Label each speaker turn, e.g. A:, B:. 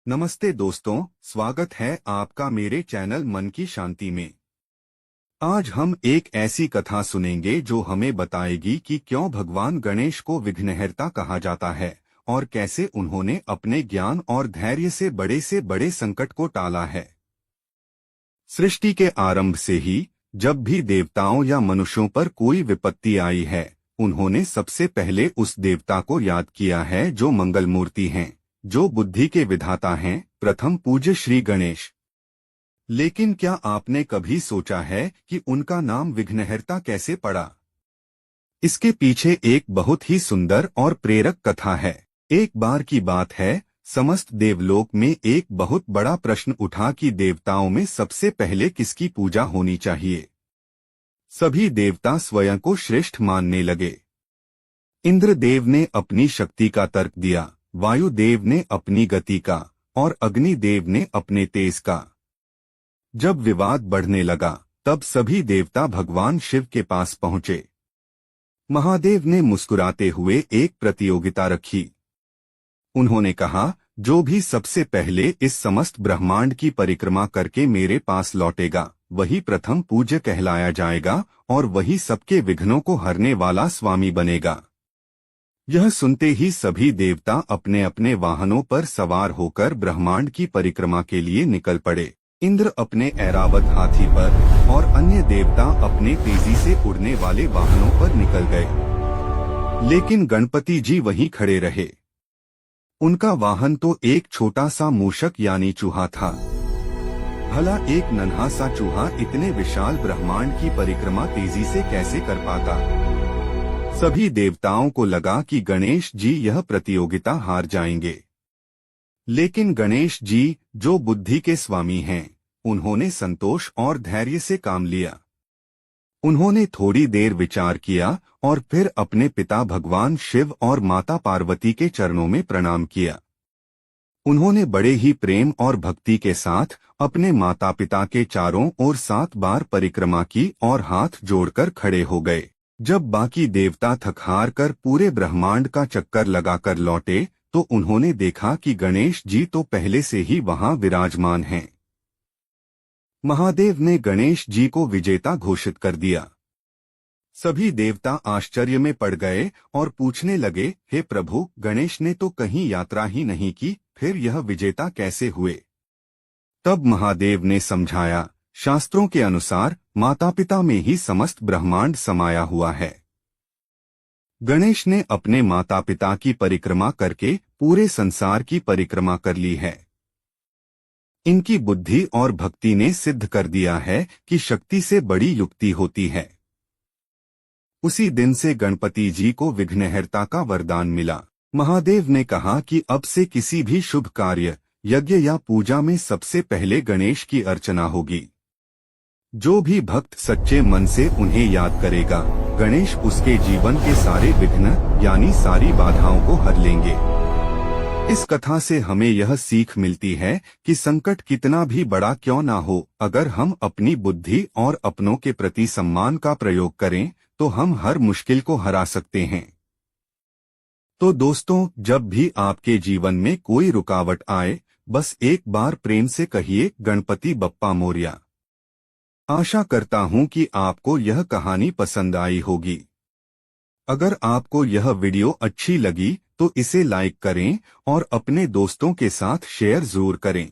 A: नमस्ते दोस्तों, स्वागत है आपका मेरे चैनल मन की शांति में। आज हम एक ऐसी कथा सुनेंगे जो हमें बताएगी कि क्यों भगवान गणेश को विघ्नहर्ता कहा जाता है और कैसे उन्होंने अपने ज्ञान और धैर्य से बड़े संकट को टाला है। सृष्टि के आरंभ से ही जब भी देवताओं या मनुष्यों पर कोई विपत्ति आई है, उन्होंने सबसे पहले उस देवता को याद किया है जो मंगल मूर्ति हैं, जो बुद्धि के विधाता हैं, प्रथम पूज्य श्री गणेश। लेकिन क्या आपने कभी सोचा है कि उनका नाम विघ्नहर्ता कैसे पड़ा? इसके पीछे एक बहुत ही सुंदर और प्रेरक कथा है। एक बार की बात है, समस्त देवलोक में एक बहुत बड़ा प्रश्न उठा कि देवताओं में सबसे पहले किसकी पूजा होनी चाहिए। सभी देवता स्वयं को श्रेष्ठ मानने लगे। इंद्रदेव ने अपनी शक्ति का तर्क दिया, वायुदेव ने अपनी गति का और अग्निदेव ने अपने तेज का। जब विवाद बढ़ने लगा, तब सभी देवता भगवान शिव के पास पहुंचे। महादेव ने मुस्कुराते हुए एक प्रतियोगिता रखी। उन्होंने कहा, जो भी सबसे पहले इस समस्त ब्रह्मांड की परिक्रमा करके मेरे पास लौटेगा, वही प्रथम पूज्य कहलाया जाएगा और वही सबके विघ्नों को हरने वाला स्वामी बनेगा। यह सुनते ही सभी देवता अपने अपने वाहनों पर सवार होकर ब्रह्मांड की परिक्रमा के लिए निकल पड़े। इंद्र अपने ऐरावत हाथी पर और अन्य देवता अपने तेजी से उड़ने वाले वाहनों पर निकल गए। लेकिन गणपति जी वहीं खड़े रहे। उनका वाहन तो एक छोटा सा मूषक यानी चूहा था। भला एक नन्हा सा चूहा इतने विशाल ब्रह्मांड की परिक्रमा तेजी से कैसे कर पाता? सभी देवताओं को लगा कि गणेश जी यह प्रतियोगिता हार जाएंगे। लेकिन गणेश जी, जो बुद्धि के स्वामी हैं, उन्होंने संतोष और धैर्य से काम लिया। उन्होंने थोड़ी देर विचार किया और फिर अपने पिता भगवान शिव और माता पार्वती के चरणों में प्रणाम किया। उन्होंने बड़े ही प्रेम और भक्ति के साथ अपने माता पिता के चारों ओर 7 बार परिक्रमा की और हाथ जोड़कर खड़े हो गए। जब बाकी देवता थक हार कर पूरे ब्रह्मांड का चक्कर लगाकर लौटे, तो उन्होंने देखा कि गणेश जी तो पहले से ही वहां विराजमान हैं। महादेव ने गणेश जी को विजेता घोषित कर दिया। सभी देवता आश्चर्य में पड़ गए और पूछने लगे, हे प्रभु, गणेश ने तो कहीं यात्रा ही नहीं की, फिर यह विजेता कैसे हुए? तब महादेव ने समझाया, शास्त्रों के अनुसार माता पिता में ही समस्त ब्रह्मांड समाया हुआ है। गणेश ने अपने माता पिता की परिक्रमा करके पूरे संसार की परिक्रमा कर ली है। इनकी बुद्धि और भक्ति ने सिद्ध कर दिया है कि शक्ति से बड़ी युक्ति होती है। उसी दिन से गणपति जी को विघ्नहर्ता का वरदान मिला। महादेव ने कहा कि अब से किसी भी शुभ कार्य, यज्ञ या पूजा में सबसे पहले गणेश की अर्चना होगी। जो भी भक्त सच्चे मन से उन्हें याद करेगा, गणेश उसके जीवन के सारे विघ्न यानी सारी बाधाओं को हर लेंगे। इस कथा से हमें यह सीख मिलती है कि संकट कितना भी बड़ा क्यों ना हो, अगर हम अपनी बुद्धि और अपनों के प्रति सम्मान का प्रयोग करें, तो हम हर मुश्किल को हरा सकते हैं। तो दोस्तों, जब भी आपके जीवन में कोई रुकावट आए, बस एक बार प्रेम से कहिए, गणपति बप्पा मोरया। आशा करता हूं कि आपको यह कहानी पसंद आई होगी। अगर आपको यह वीडियो अच्छी लगी तो इसे लाइक करें और अपने दोस्तों के साथ शेयर जरूर करें।